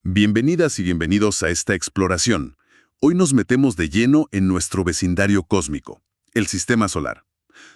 Bienvenidas y bienvenidos a esta exploración. Hoy nos metemos de lleno en nuestro vecindario cósmico, el Sistema Solar.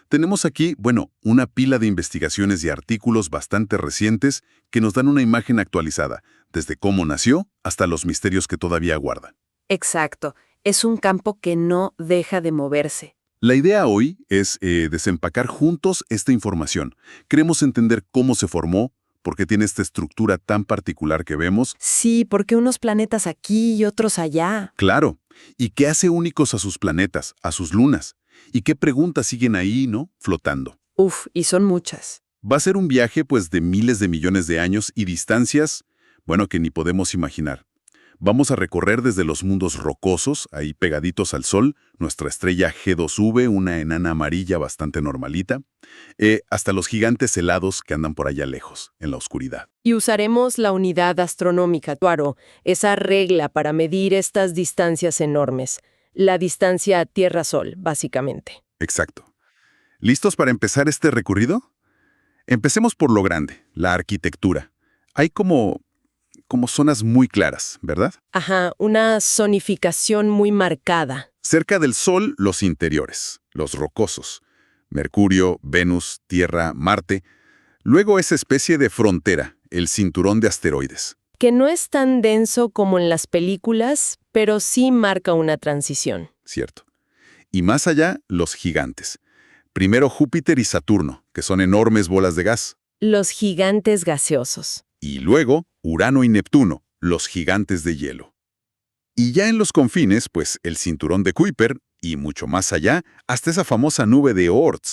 Tenemos aquí, una pila de investigaciones y artículos bastante recientes que nos dan una imagen actualizada, desde cómo nació hasta los misterios que todavía guarda. Exacto. Es un campo que no deja de moverse. La idea hoy es desempacar juntos esta información. Queremos entender cómo se formó, por qué tiene esta estructura tan particular que vemos. Sí, porque unos planetas aquí y otros allá. Claro. ¿Y qué hace únicos a sus planetas, a sus lunas? ¿Y qué preguntas siguen ahí, flotando? Uf, y son muchas. Va a ser un viaje, de miles de millones de años y distancias, que ni podemos imaginar. Vamos a recorrer desde los mundos rocosos, ahí pegaditos al Sol, nuestra estrella G2V, una enana amarilla bastante normalita, hasta los gigantes helados que andan por allá lejos, en la oscuridad. Y usaremos la unidad astronómica, Tuaro, esa regla para medir estas distancias enormes. La distancia Tierra-Sol, básicamente. Exacto. ¿Listos para empezar este recorrido? Empecemos por lo grande, la arquitectura. Hay como zonas muy claras, ¿verdad? Ajá, una zonificación muy marcada. Cerca del Sol, los interiores, los rocosos. Mercurio, Venus, Tierra, Marte. Luego esa especie de frontera, el cinturón de asteroides. Que no es tan denso como en las películas, pero sí marca una transición. Cierto. Y más allá, los gigantes. Primero Júpiter y Saturno, que son enormes bolas de gas. Los gigantes gaseosos. Y luego, Urano y Neptuno, los gigantes de hielo. Y ya en los confines, el cinturón de Kuiper, y mucho más allá, hasta esa famosa nube de Oort,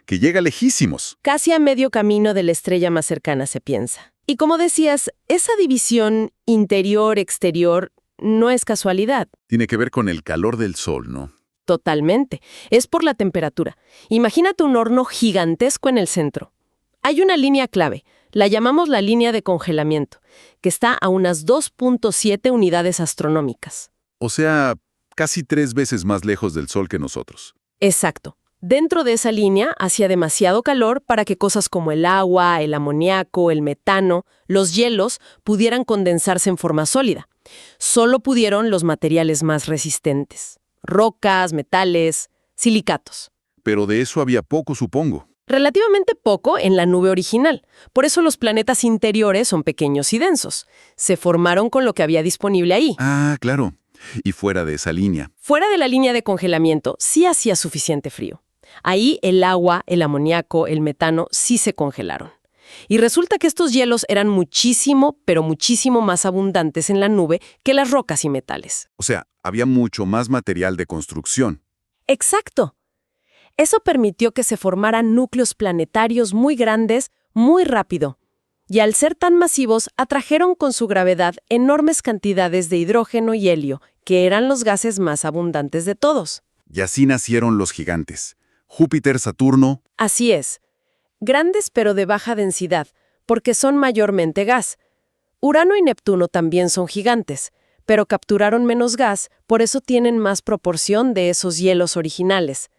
que llega lejísimos. Casi a medio camino de la estrella más cercana, se piensa. Y como decías, esa división interior-exterior no es casualidad. Tiene que ver con el calor del Sol, ¿no? Totalmente. Es por la temperatura. Imagínate un horno gigantesco en el centro. Hay una línea clave. La llamamos la línea de congelamiento, que está a unas 2.7 unidades astronómicas. O sea, casi 3 veces más lejos del Sol que nosotros. Exacto. Dentro de esa línea hacía demasiado calor para que cosas como el agua, el amoníaco, el metano, los hielos pudieran condensarse en forma sólida. Solo pudieron los materiales más resistentes. Rocas, metales, silicatos. Pero de eso había poco, supongo. Relativamente poco en la nube original. Por eso los planetas interiores son pequeños y densos. Se formaron con lo que había disponible ahí. Ah, claro. Y fuera de esa línea. Fuera de la línea de congelamiento sí hacía suficiente frío. Ahí el agua, el amoníaco, el metano sí se congelaron. Y resulta que estos hielos eran muchísimo, pero muchísimo más abundantes en la nube que las rocas y metales. O sea, había mucho más material de construcción. Exacto. Eso permitió que se formaran núcleos planetarios muy grandes muy rápido. Y al ser tan masivos, atrajeron con su gravedad enormes cantidades de hidrógeno y helio, que eran los gases más abundantes de todos. Y así nacieron los gigantes. Júpiter, Saturno. Así es. Grandes pero de baja densidad, porque son mayormente gas. Urano y Neptuno también son gigantes, pero capturaron menos gas, por eso tienen más proporción de esos hielos originales.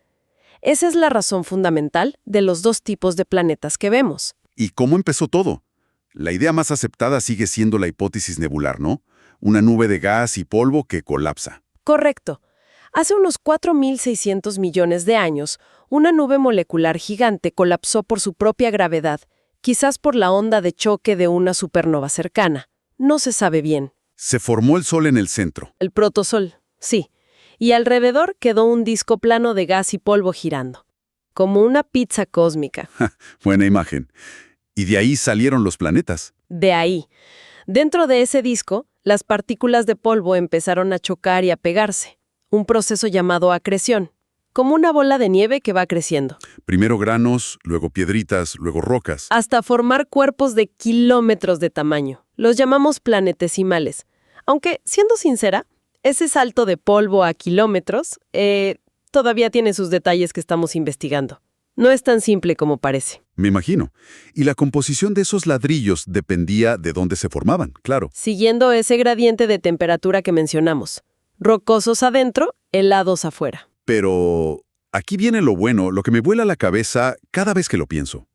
Esa es la razón fundamental de los dos tipos de planetas que vemos. ¿Y cómo empezó todo? La idea más aceptada sigue siendo la hipótesis nebular, ¿no? Una nube de gas y polvo que colapsa. Correcto. Hace unos 4.600 millones de años, una nube molecular gigante colapsó por su propia gravedad, quizás por la onda de choque de una supernova cercana. No se sabe bien. Se formó el Sol en el centro. El protosol, sí. Y alrededor quedó un disco plano de gas y polvo girando, como una pizza cósmica. Buena imagen. Y de ahí salieron los planetas. De ahí. Dentro de ese disco, las partículas de polvo empezaron a chocar y a pegarse. Un proceso llamado acreción, como una bola de nieve que va creciendo. Primero granos, luego piedritas, luego rocas. Hasta formar cuerpos de kilómetros de tamaño. Los llamamos planetesimales. Aunque, siendo sincera, ese salto de polvo a kilómetros todavía tiene sus detalles que estamos investigando. No es tan simple como parece. Me imagino. Y la composición de esos ladrillos dependía de dónde se formaban, claro. Siguiendo ese gradiente de temperatura que mencionamos. Rocosos adentro, helados afuera. Pero aquí viene lo bueno, lo que me vuela la cabeza cada vez que lo pienso.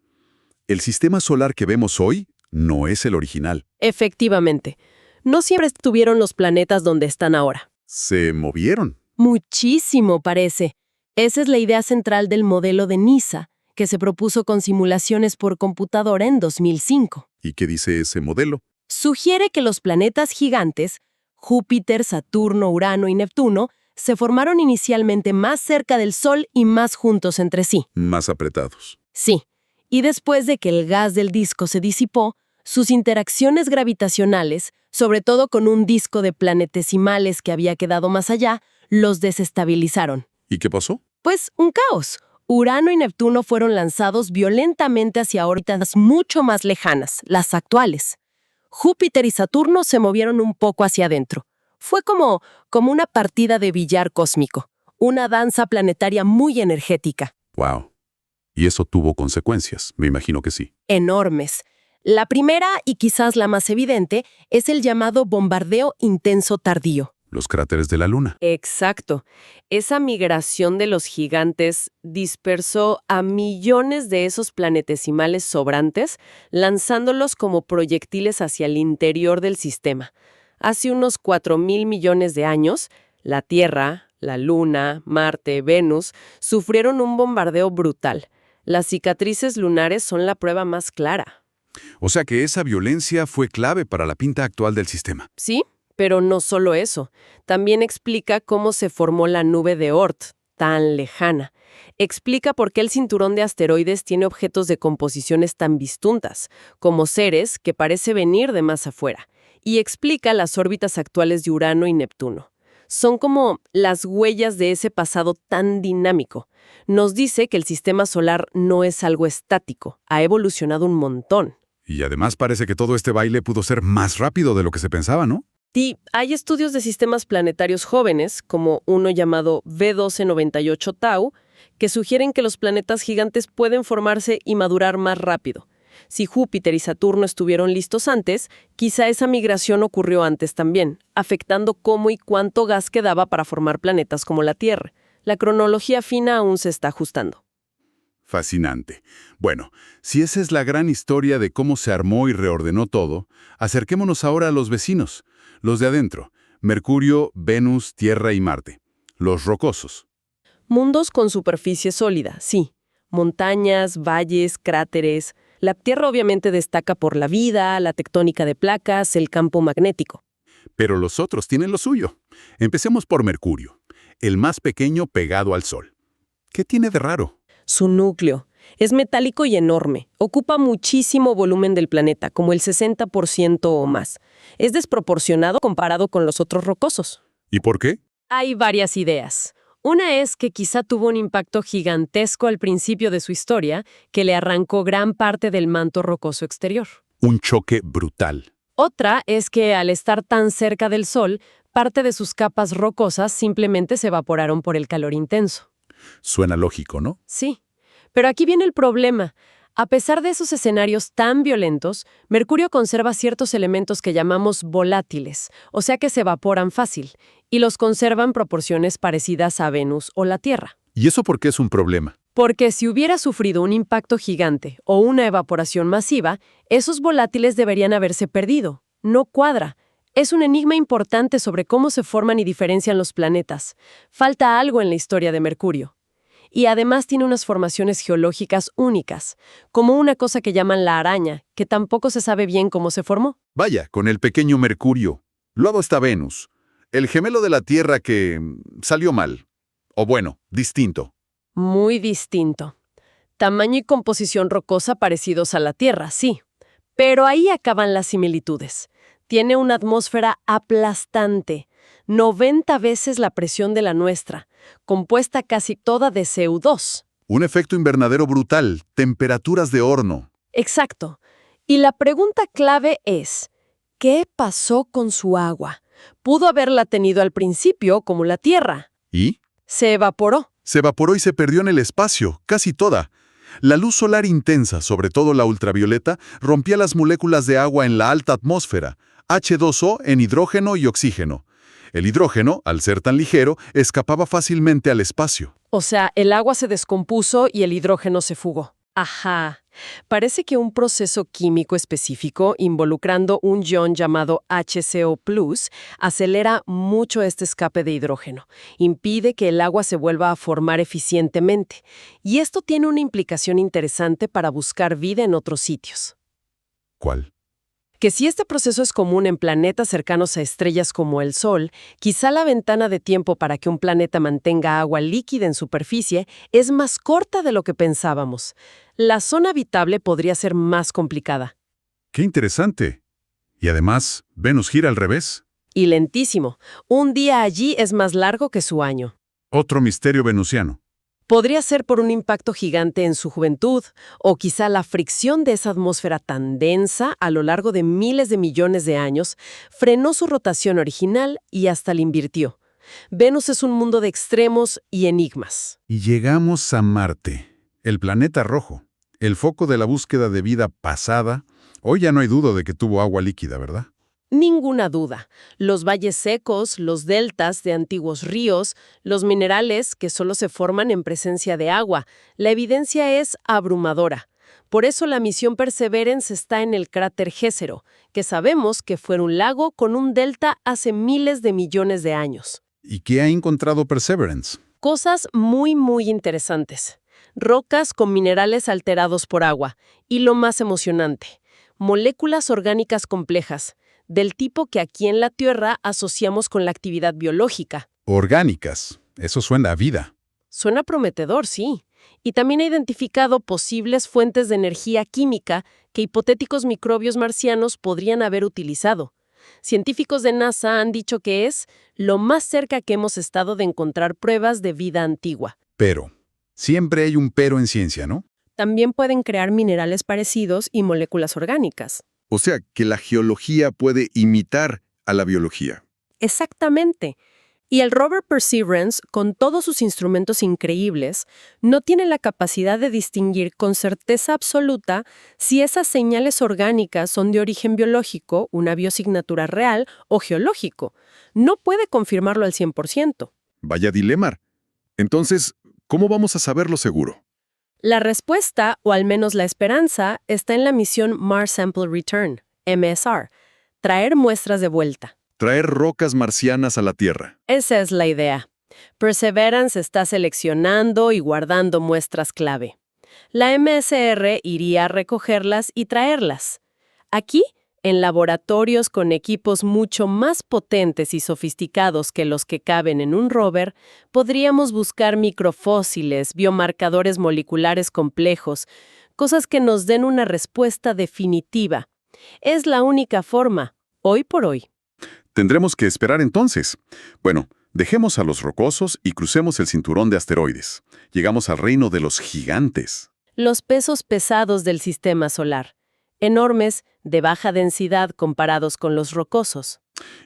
El sistema solar que vemos hoy no es el original. Efectivamente. No siempre estuvieron los planetas donde están ahora. Se movieron. Muchísimo, parece. Esa es la idea central del modelo de NISA, que se propuso con simulaciones por computadora en 2005. ¿Y qué dice ese modelo? Sugiere que los planetas gigantes, Júpiter, Saturno, Urano y Neptuno, se formaron inicialmente más cerca del Sol y más juntos entre sí. Más apretados. Sí, y después de que el gas del disco se disipó, sus interacciones gravitacionales, sobre todo con un disco de planetesimales que había quedado más allá, los desestabilizaron. ¿Y qué pasó? Pues un caos. Urano y Neptuno fueron lanzados violentamente hacia órbitas mucho más lejanas, las actuales. Júpiter y Saturno se movieron un poco hacia adentro. Fue como una partida de billar cósmico, una danza planetaria muy energética. Wow. ¿Y eso tuvo consecuencias? Me imagino que sí. Enormes. La primera, y quizás la más evidente, es el llamado bombardeo intenso tardío. Los cráteres de la Luna. Exacto. Esa migración de los gigantes dispersó a millones de esos planetesimales sobrantes, lanzándolos como proyectiles hacia el interior del sistema. Hace unos 4.000 millones de años, la Tierra, la Luna, Marte, Venus, sufrieron un bombardeo brutal. Las cicatrices lunares son la prueba más clara. O sea que esa violencia fue clave para la pinta actual del sistema. Sí, pero no solo eso. También explica cómo se formó la nube de Oort, tan lejana. Explica por qué el cinturón de asteroides tiene objetos de composiciones tan distintas, como Ceres, que parece venir de más afuera. Y explica las órbitas actuales de Urano y Neptuno. Son como las huellas de ese pasado tan dinámico. Nos dice que el sistema solar no es algo estático, ha evolucionado un montón. Y además parece que todo este baile pudo ser más rápido de lo que se pensaba, ¿no? Y hay estudios de sistemas planetarios jóvenes, como uno llamado V1298 Tau, que sugieren que los planetas gigantes pueden formarse y madurar más rápido. Si Júpiter y Saturno estuvieron listos antes, quizá esa migración ocurrió antes también, afectando cómo y cuánto gas quedaba para formar planetas como la Tierra. La cronología fina aún se está ajustando. Fascinante. Bueno, si esa es la gran historia de cómo se armó y reordenó todo, acerquémonos ahora a los vecinos, los de adentro, Mercurio, Venus, Tierra y Marte, los rocosos. Mundos con superficie sólida, sí. Montañas, valles, cráteres. La Tierra obviamente destaca por la vida, la tectónica de placas, el campo magnético. Pero los otros tienen lo suyo. Empecemos por Mercurio, el más pequeño pegado al Sol. ¿Qué tiene de raro? Su núcleo es metálico y enorme. Ocupa muchísimo volumen del planeta, como el 60% o más. Es desproporcionado comparado con los otros rocosos. ¿Y por qué? Hay varias ideas. Una es que quizá tuvo un impacto gigantesco al principio de su historia que le arrancó gran parte del manto rocoso exterior. Un choque brutal. Otra es que al estar tan cerca del Sol, parte de sus capas rocosas simplemente se evaporaron por el calor intenso. Suena lógico, ¿no? Sí, pero aquí viene el problema. A pesar de esos escenarios tan violentos, Mercurio conserva ciertos elementos que llamamos volátiles, o sea que se evaporan fácil, y los conserva en proporciones parecidas a Venus o la Tierra. ¿Y eso por qué es un problema? Porque si hubiera sufrido un impacto gigante o una evaporación masiva, esos volátiles deberían haberse perdido. No cuadra. Es un enigma importante sobre cómo se forman y diferencian los planetas. Falta algo en la historia de Mercurio. Y además tiene unas formaciones geológicas únicas, como una cosa que llaman la araña, que tampoco se sabe bien cómo se formó. Vaya, con el pequeño Mercurio. Luego está Venus, el gemelo de la Tierra que salió mal. O bueno, distinto. Muy distinto. Tamaño y composición rocosa parecidos a la Tierra, sí. Pero ahí acaban las similitudes. Tiene una atmósfera aplastante, 90 veces la presión de la nuestra, compuesta casi toda de CO2. Un efecto invernadero brutal, temperaturas de horno. Exacto. Y la pregunta clave es, ¿qué pasó con su agua? Pudo haberla tenido al principio, como la Tierra. ¿Y? Se evaporó. Se evaporó y se perdió en el espacio, casi toda. La luz solar intensa, sobre todo la ultravioleta, rompía las moléculas de agua en la alta atmósfera, H2O en hidrógeno y oxígeno. El hidrógeno, al ser tan ligero, escapaba fácilmente al espacio. O sea, el agua se descompuso y el hidrógeno se fugó. Ajá. Parece que un proceso químico específico involucrando un ion llamado HCO+, acelera mucho este escape de hidrógeno, impide que el agua se vuelva a formar eficientemente, y esto tiene una implicación interesante para buscar vida en otros sitios. ¿Cuál? Que si este proceso es común en planetas cercanos a estrellas como el Sol, quizá la ventana de tiempo para que un planeta mantenga agua líquida en superficie es más corta de lo que pensábamos. La zona habitable podría ser más complicada. ¡Qué interesante! Y además, Venus gira al revés. Y lentísimo. Un día allí es más largo que su año. Otro misterio venusiano. Podría ser por un impacto gigante en su juventud, o quizá la fricción de esa atmósfera tan densa a lo largo de miles de millones de años frenó su rotación original y hasta la invirtió. Venus es un mundo de extremos y enigmas. Y llegamos a Marte, el planeta rojo, el foco de la búsqueda de vida pasada. Hoy ya no hay duda de que tuvo agua líquida, ¿verdad? Ninguna duda. Los valles secos, los deltas de antiguos ríos, los minerales que solo se forman en presencia de agua. La evidencia es abrumadora. Por eso la misión Perseverance está en el cráter Jezero, que sabemos que fue un lago con un delta hace miles de millones de años. ¿Y qué ha encontrado Perseverance? Cosas muy interesantes. Rocas con minerales alterados por agua. Y lo más emocionante, moléculas orgánicas complejas, del tipo que aquí en la Tierra asociamos con la actividad biológica. Orgánicas. Eso suena a vida. Suena prometedor, sí. Y también ha identificado posibles fuentes de energía química que hipotéticos microbios marcianos podrían haber utilizado. Científicos de NASA han dicho que es lo más cerca que hemos estado de encontrar pruebas de vida antigua. Pero, siempre hay un pero en ciencia, ¿no? También pueden crear minerales parecidos y moléculas orgánicas. O sea, que la geología puede imitar a la biología. Exactamente. Y el rover Perseverance, con todos sus instrumentos increíbles, no tiene la capacidad de distinguir con certeza absoluta si esas señales orgánicas son de origen biológico, una biosignatura real o geológico. No puede confirmarlo al 100%. Vaya dilema. Entonces, ¿cómo vamos a saberlo seguro? La respuesta, o al menos la esperanza, está en la misión Mars Sample Return, MSR, traer muestras de vuelta. Traer rocas marcianas a la Tierra. Esa es la idea. Perseverance está seleccionando y guardando muestras clave. La MSR iría a recogerlas y traerlas. Aquí, en laboratorios con equipos mucho más potentes y sofisticados que los que caben en un rover, podríamos buscar microfósiles, biomarcadores moleculares complejos, cosas que nos den una respuesta definitiva. Es la única forma, hoy por hoy. Tendremos que esperar entonces. Bueno, dejemos a los rocosos y crucemos el cinturón de asteroides. Llegamos al reino de los gigantes. Los pesos pesados del sistema solar. Enormes, de baja densidad comparados con los rocosos.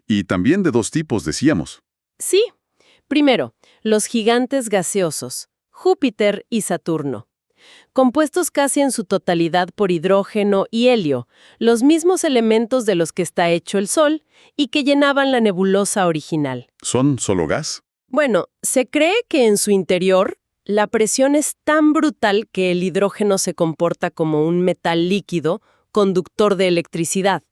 Y también de dos tipos, decíamos. Sí. Primero, los gigantes gaseosos, Júpiter y Saturno. Compuestos casi en su totalidad por hidrógeno y helio, los mismos elementos de los que está hecho el Sol y que llenaban la nebulosa original. ¿Son solo gas? Bueno, se cree que en su interior la presión es tan brutal que el hidrógeno se comporta como un metal líquido, conductor de electricidad,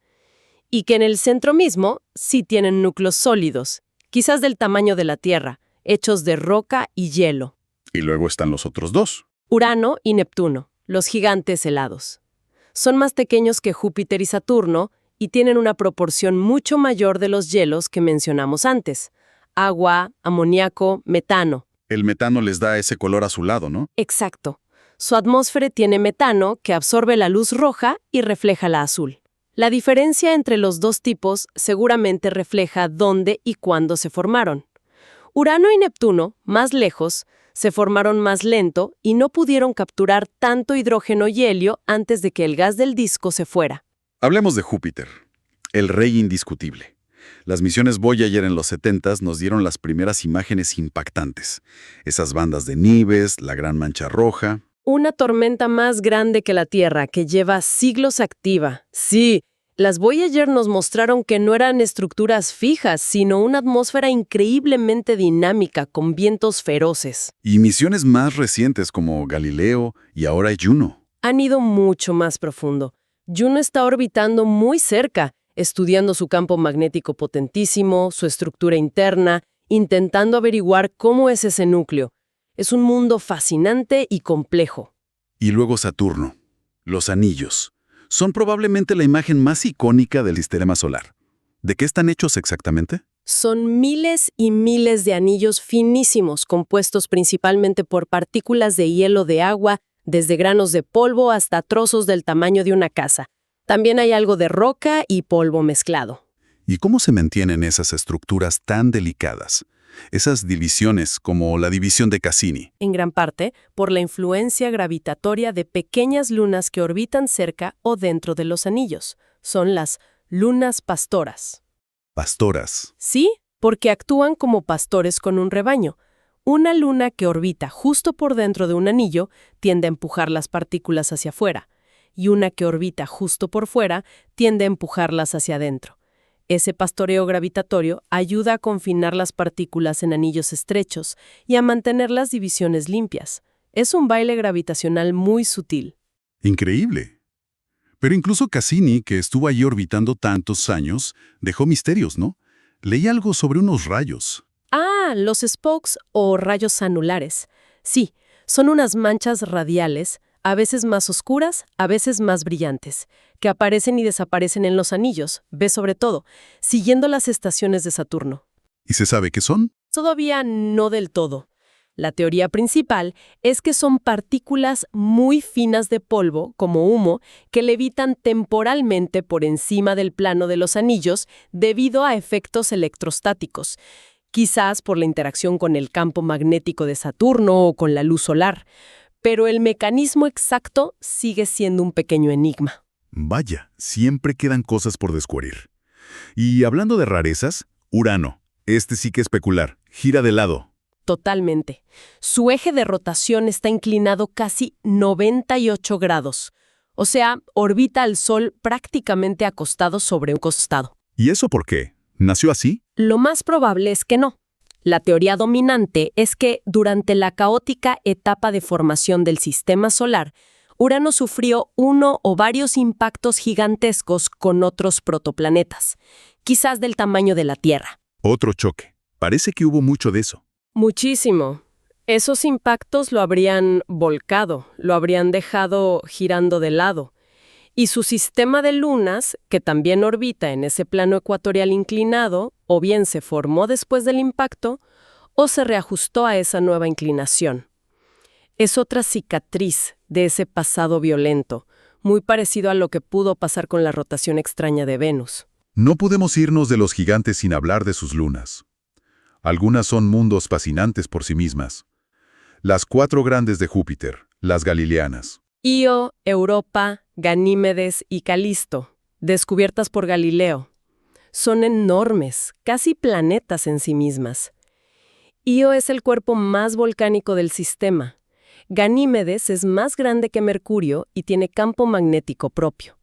y que en el centro mismo sí tienen núcleos sólidos, quizás del tamaño de la Tierra, hechos de roca y hielo. Y luego están los otros dos. Urano y Neptuno, los gigantes helados. Son más pequeños que Júpiter y Saturno y tienen una proporción mucho mayor de los hielos que mencionamos antes. Agua, amoníaco, metano. El metano les da ese color azulado, ¿no? Exacto. Su atmósfera tiene metano que absorbe la luz roja y refleja la azul. La diferencia entre los dos tipos seguramente refleja dónde y cuándo se formaron. Urano y Neptuno, más lejos, se formaron más lento y no pudieron capturar tanto hidrógeno y helio antes de que el gas del disco se fuera. Hablemos de Júpiter, el rey indiscutible. Las misiones Voyager en los 70s nos dieron las primeras imágenes impactantes. Esas bandas de nieves, la gran mancha roja. Una tormenta más grande que la Tierra, que lleva siglos activa. Sí, las Voyager nos mostraron que no eran estructuras fijas, sino una atmósfera increíblemente dinámica, con vientos feroces. Y misiones más recientes como Galileo y ahora Juno. Han ido mucho más profundo. Juno está orbitando muy cerca, estudiando su campo magnético potentísimo, su estructura interna, intentando averiguar cómo es ese núcleo. Es un mundo fascinante y complejo. Y luego Saturno. Los anillos. Son probablemente la imagen más icónica del sistema solar. ¿De qué están hechos exactamente? Son miles y miles de anillos finísimos, compuestos principalmente por partículas de hielo de agua, desde granos de polvo hasta trozos del tamaño de una casa. También hay algo de roca y polvo mezclado. ¿Y cómo se mantienen esas estructuras tan delicadas? Esas divisiones, como la división de Cassini. En gran parte por la influencia gravitatoria de pequeñas lunas que orbitan cerca o dentro de los anillos. Son las lunas pastoras. Pastoras. Sí, porque actúan como pastores con un rebaño. Una luna que orbita justo por dentro de un anillo tiende a empujar las partículas hacia afuera, y una que orbita justo por fuera tiende a empujarlas hacia adentro. Ese pastoreo gravitatorio ayuda a confinar las partículas en anillos estrechos y a mantener las divisiones limpias. Es un baile gravitacional muy sutil. Increíble. Pero incluso Cassini, que estuvo allí orbitando tantos años, dejó misterios, ¿no? Leí algo sobre unos rayos. Ah, los spokes o rayos anulares. Sí, son unas manchas radiales, a veces más oscuras, a veces más brillantes, que aparecen y desaparecen en los anillos, ve sobre todo, siguiendo las estaciones de Saturno. ¿Y se sabe qué son? Todavía no del todo. La teoría principal es que son partículas muy finas de polvo, como humo, que levitan temporalmente por encima del plano de los anillos debido a efectos electrostáticos, quizás por la interacción con el campo magnético de Saturno o con la luz solar. Pero el mecanismo exacto sigue siendo un pequeño enigma. Vaya, siempre quedan cosas por descubrir. Y hablando de rarezas, Urano. Este sí que es peculiar. Gira de lado. Totalmente. Su eje de rotación está inclinado casi 98 grados. O sea, orbita al Sol prácticamente acostado sobre un costado. ¿Y eso por qué? ¿Nació así? Lo más probable es que no. La teoría dominante es que durante la caótica etapa de formación del sistema solar, Urano sufrió uno o varios impactos gigantescos con otros protoplanetas, quizás del tamaño de la Tierra. Otro choque. Parece que hubo mucho de eso. Muchísimo. Esos impactos lo habrían volcado, lo habrían dejado girando de lado. Y su sistema de lunas, que también orbita en ese plano ecuatorial inclinado, o bien se formó después del impacto, o se reajustó a esa nueva inclinación. Es otra cicatriz de ese pasado violento, muy parecido a lo que pudo pasar con la rotación extraña de Venus. No podemos irnos de los gigantes sin hablar de sus lunas. Algunas son mundos fascinantes por sí mismas. Las 4 grandes de Júpiter, las galileanas. Io, Europa, Ganímedes y Calisto, descubiertas por Galileo. Son enormes, casi planetas en sí mismas. Io es el cuerpo más volcánico del sistema. Ganímedes es más grande que Mercurio y tiene campo magnético propio.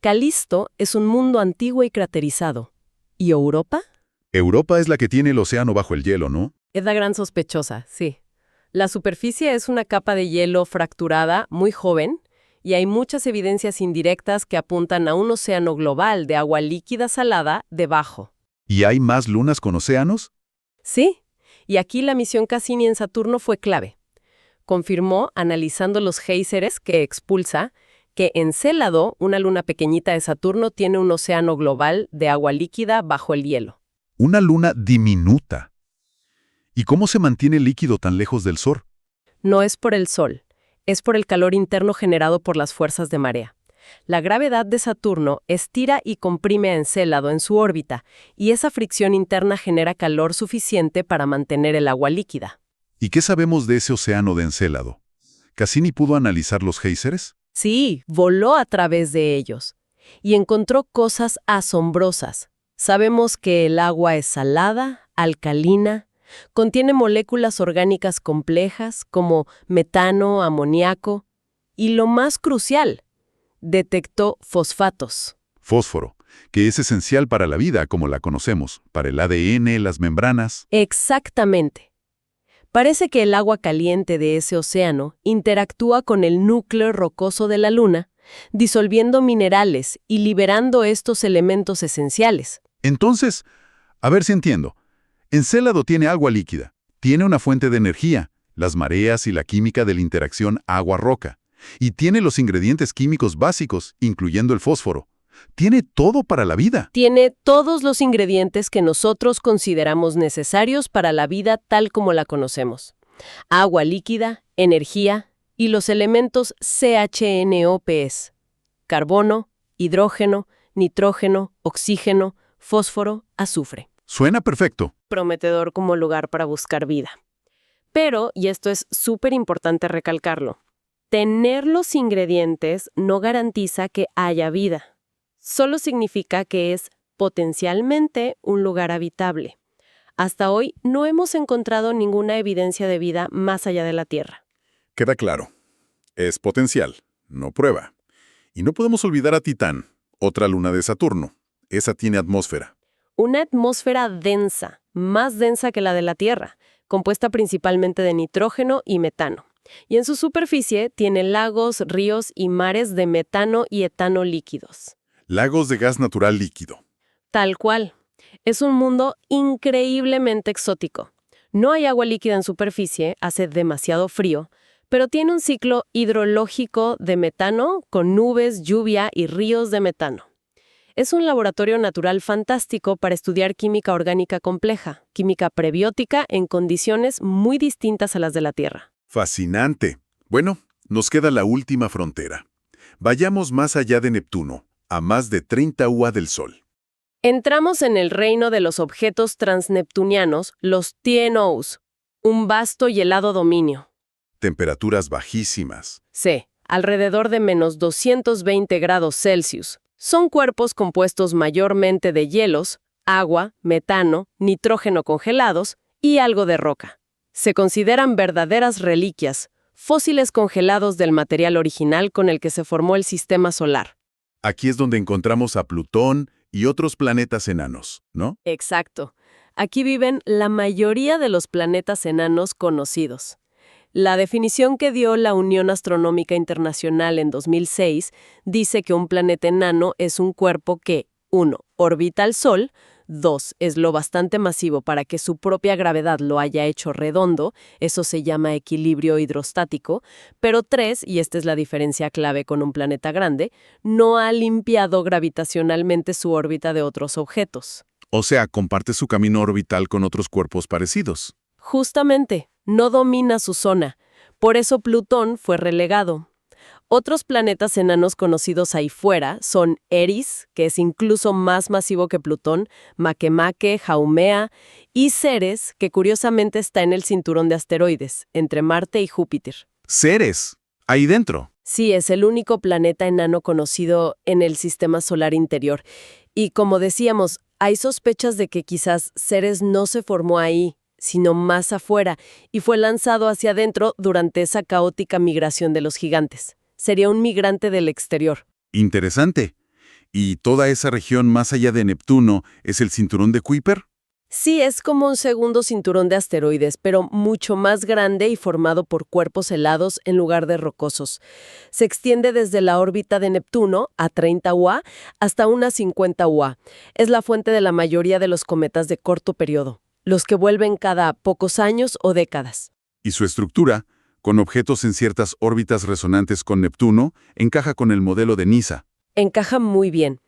Calisto es un mundo antiguo y craterizado. ¿Y Europa? Europa es la que tiene el océano bajo el hielo, ¿no? Es la gran sospechosa, sí. La superficie es una capa de hielo fracturada, muy joven, y hay muchas evidencias indirectas que apuntan a un océano global de agua líquida salada debajo. ¿Y hay más lunas con océanos? Sí, y aquí la misión Cassini en Saturno fue clave. Confirmó, analizando los géiseres que expulsa, que Encélado, una luna pequeñita de Saturno, tiene un océano global de agua líquida bajo el hielo. Una luna diminuta. ¿Y cómo se mantiene líquido tan lejos del Sol? No es por el Sol, es por el calor interno generado por las fuerzas de marea. La gravedad de Saturno estira y comprime a Encélado en su órbita, y esa fricción interna genera calor suficiente para mantener el agua líquida. ¿Y qué sabemos de ese océano de Encélado? ¿Cassini pudo analizar los géiseres? Sí, voló a través de ellos y encontró cosas asombrosas. Sabemos que el agua es salada, alcalina, contiene moléculas orgánicas complejas como metano, amoníaco y, lo más crucial, detectó fosfatos. Fósforo, que es esencial para la vida como la conocemos, para el ADN, las membranas. Exactamente. Parece que el agua caliente de ese océano interactúa con el núcleo rocoso de la Luna, disolviendo minerales y liberando estos elementos esenciales. Entonces, a ver si entiendo. Encélado tiene agua líquida, tiene una fuente de energía, las mareas y la química de la interacción agua-roca, y tiene los ingredientes químicos básicos, incluyendo el fósforo. Tiene todo para la vida. Tiene todos los ingredientes que nosotros consideramos necesarios para la vida tal como la conocemos. Agua líquida, energía y los elementos CHNOPs: carbono, hidrógeno, nitrógeno, oxígeno, fósforo, azufre. Suena perfecto. Prometedor como lugar para buscar vida. Pero, y esto es súper importante recalcarlo, tener los ingredientes no garantiza que haya vida. Solo significa que es potencialmente un lugar habitable. Hasta hoy no hemos encontrado ninguna evidencia de vida más allá de la Tierra. Queda claro. Es potencial, no prueba. Y no podemos olvidar a Titán, otra luna de Saturno. Esa tiene atmósfera. Una atmósfera densa, más densa que la de la Tierra, compuesta principalmente de nitrógeno y metano. Y en su superficie tiene lagos, ríos y mares de metano y etano líquidos. Lagos de gas natural líquido. Tal cual. Es un mundo increíblemente exótico. No hay agua líquida en superficie, hace demasiado frío, pero tiene un ciclo hidrológico de metano con nubes, lluvia y ríos de metano. Es un laboratorio natural fantástico para estudiar química orgánica compleja, química prebiótica en condiciones muy distintas a las de la Tierra. Fascinante. Bueno, nos queda la última frontera. Vayamos más allá de Neptuno, a más de 30 UA del Sol. Entramos en el reino de los objetos transneptunianos, los TNOs, un vasto y helado dominio. Temperaturas bajísimas. Sí, alrededor de menos 220 grados Celsius. Son cuerpos compuestos mayormente de hielos, agua, metano, nitrógeno congelados y algo de roca. Se consideran verdaderas reliquias, fósiles congelados del material original con el que se formó el sistema solar. Aquí es donde encontramos a Plutón y otros planetas enanos, ¿no? Exacto. Aquí viven la mayoría de los planetas enanos conocidos. La definición que dio la Unión Astronómica Internacional en 2006 dice que un planeta enano es un cuerpo que, 1. Orbita al Sol, 2. Es lo bastante masivo para que su propia gravedad lo haya hecho redondo, eso se llama equilibrio hidrostático, pero 3, y esta es la diferencia clave con un planeta grande, no ha limpiado gravitacionalmente su órbita de otros objetos. O sea, comparte su camino orbital con otros cuerpos parecidos. Justamente, no domina su zona. Por eso Plutón fue relegado. Otros planetas enanos conocidos ahí fuera son Eris, que es incluso más masivo que Plutón, Makemake, Haumea, y Ceres, que curiosamente está en el cinturón de asteroides, entre Marte y Júpiter. Ceres, ahí dentro. Sí, es el único planeta enano conocido en el sistema solar interior. Y como decíamos, hay sospechas de que quizás Ceres no se formó ahí, sino más afuera, y fue lanzado hacia adentro durante esa caótica migración de los gigantes. Sería un migrante del exterior. Interesante. ¿Y toda esa región más allá de Neptuno es el cinturón de Kuiper? Sí, es como un segundo cinturón de asteroides, pero mucho más grande y formado por cuerpos helados en lugar de rocosos. Se extiende desde la órbita de Neptuno, a 30 UA, hasta unas 50 UA. Es la fuente de la mayoría de los cometas de corto periodo, los que vuelven cada pocos años o décadas. Y su estructura, con objetos en ciertas órbitas resonantes con Neptuno, encaja con el modelo de NISA. Encaja muy bien.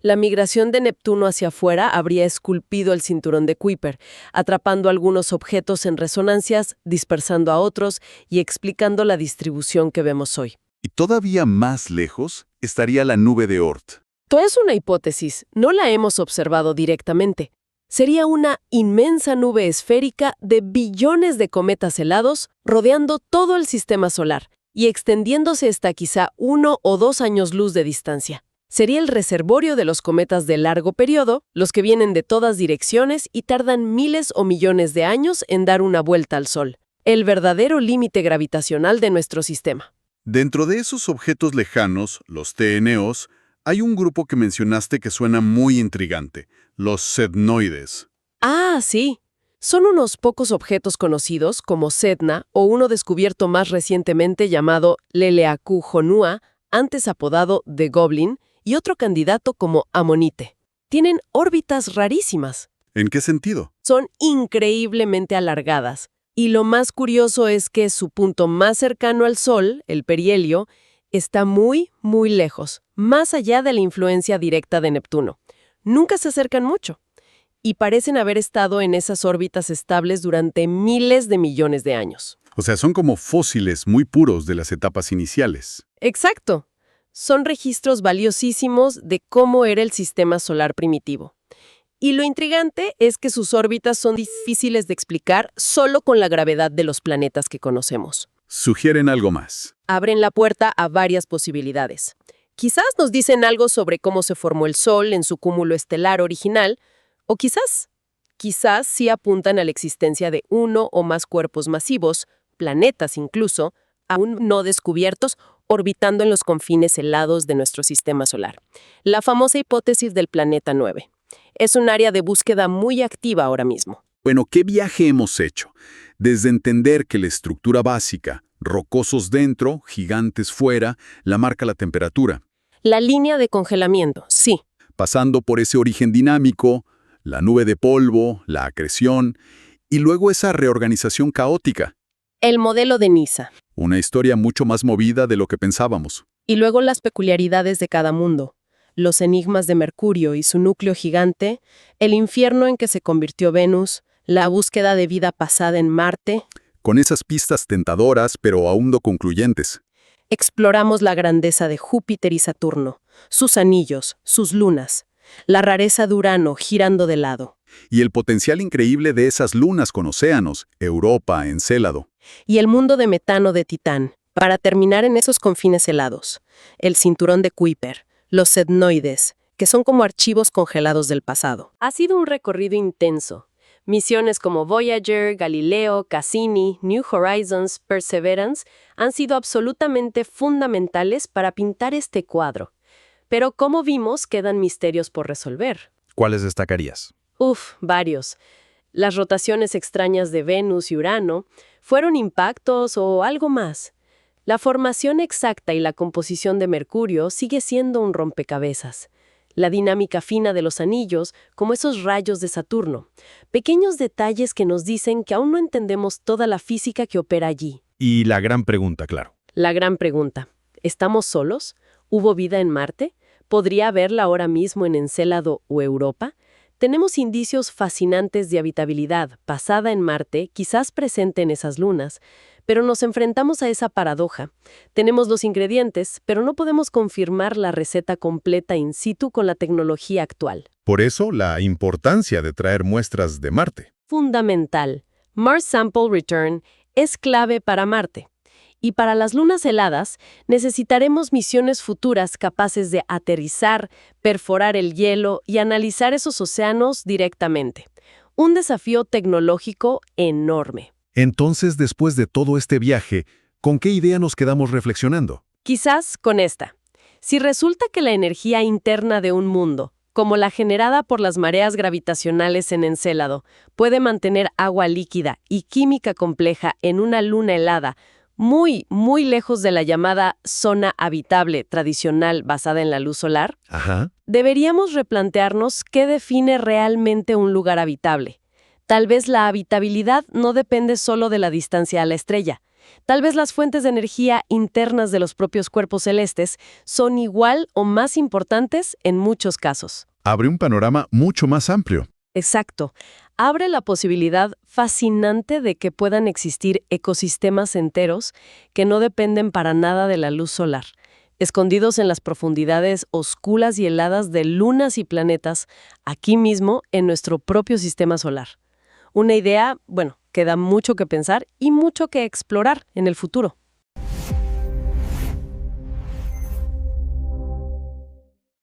La migración de Neptuno hacia afuera habría esculpido el cinturón de Kuiper, atrapando algunos objetos en resonancias, dispersando a otros y explicando la distribución que vemos hoy. Y todavía más lejos estaría la nube de Oort. Esto es una hipótesis, no la hemos observado directamente. Sería una inmensa nube esférica de billones de cometas helados rodeando todo el sistema solar y extendiéndose hasta quizá 1 o 2 años luz de distancia. Sería el reservorio de los cometas de largo periodo, los que vienen de todas direcciones y tardan miles o millones de años en dar una vuelta al Sol. El verdadero límite gravitacional de nuestro sistema. Dentro de esos objetos lejanos, los TNOs, hay un grupo que mencionaste que suena muy intrigante, los sednoides. Ah, sí. Son unos pocos objetos conocidos como Sedna o uno descubierto más recientemente llamado Leleaku-Honua, antes apodado The Goblin, y otro candidato como Amonite. Tienen órbitas rarísimas. ¿En qué sentido? Son increíblemente alargadas. Y lo más curioso es que su punto más cercano al Sol, el perihelio, está muy, muy lejos, más allá de la influencia directa de Neptuno. Nunca se acercan mucho. Y parecen haber estado en esas órbitas estables durante miles de millones de años. O sea, son como fósiles muy puros de las etapas iniciales. Exacto. Son registros valiosísimos de cómo era el sistema solar primitivo. Y lo intrigante es que sus órbitas son difíciles de explicar solo con la gravedad de los planetas que conocemos. Sugieren algo más. Abren la puerta a varias posibilidades. Quizás nos dicen algo sobre cómo se formó el Sol en su cúmulo estelar original, o quizás sí apuntan a la existencia de uno o más cuerpos masivos, planetas incluso, aún no descubiertos, orbitando en los confines helados de nuestro sistema solar. La famosa hipótesis del planeta 9. Es un área de búsqueda muy activa ahora mismo. Bueno, ¿qué viaje hemos hecho? Desde entender que la estructura básica, rocosos dentro, gigantes fuera, la marca la temperatura. La línea de congelamiento, sí. Pasando por ese origen dinámico, la nube de polvo, la acreción, y luego esa reorganización caótica. El modelo de Nisa. Una historia mucho más movida de lo que pensábamos. Y luego las peculiaridades de cada mundo. Los enigmas de Mercurio y su núcleo gigante, el infierno en que se convirtió Venus, la búsqueda de vida pasada en Marte. Con esas pistas tentadoras, pero aún no concluyentes. Exploramos la grandeza de Júpiter y Saturno, sus anillos, sus lunas, la rareza de Urano girando de lado. Y el potencial increíble de esas lunas con océanos, Europa, Encélado. Y el mundo de metano de Titán, para terminar en esos confines helados. El cinturón de Kuiper, los sednoides, que son como archivos congelados del pasado. Ha sido un recorrido intenso. Misiones como Voyager, Galileo, Cassini, New Horizons, Perseverance han sido absolutamente fundamentales para pintar este cuadro. Pero como vimos, quedan misterios por resolver. ¿Cuáles destacarías? Varios. Las rotaciones extrañas de Venus y Urano, ¿fueron impactos o algo más? La formación exacta y la composición de Mercurio sigue siendo un rompecabezas. La dinámica fina de los anillos, como esos rayos de Saturno. Pequeños detalles que nos dicen que aún no entendemos toda la física que opera allí. Y la gran pregunta, claro. La gran pregunta, ¿estamos solos? ¿Hubo vida en Marte? ¿Podría haberla ahora mismo en Encélado o Europa? Tenemos indicios fascinantes de habitabilidad pasada en Marte, quizás presente en esas lunas, pero nos enfrentamos a esa paradoja. Tenemos los ingredientes, pero no podemos confirmar la receta completa in situ con la tecnología actual. Por eso, la importancia de traer muestras de Marte. Fundamental. Mars Sample Return es clave para Marte. Y para las lunas heladas, necesitaremos misiones futuras capaces de aterrizar, perforar el hielo y analizar esos océanos directamente. Un desafío tecnológico enorme. Entonces, después de todo este viaje, ¿con qué idea nos quedamos reflexionando? Quizás con esta. Si resulta que la energía interna de un mundo, como la generada por las mareas gravitacionales en Encélado, puede mantener agua líquida y química compleja en una luna helada, muy, muy lejos de la llamada zona habitable tradicional basada en la luz solar, deberíamos replantearnos qué define realmente un lugar habitable. Tal vez la habitabilidad no depende solo de la distancia a la estrella. Tal vez las fuentes de energía internas de los propios cuerpos celestes son igual o más importantes en muchos casos. Abre un panorama mucho más amplio. Exacto. Abre la posibilidad fascinante de que puedan existir ecosistemas enteros que no dependen para nada de la luz solar, escondidos en las profundidades oscuras y heladas de lunas y planetas, aquí mismo en nuestro propio sistema solar. Una idea, que da mucho que pensar y mucho que explorar en el futuro.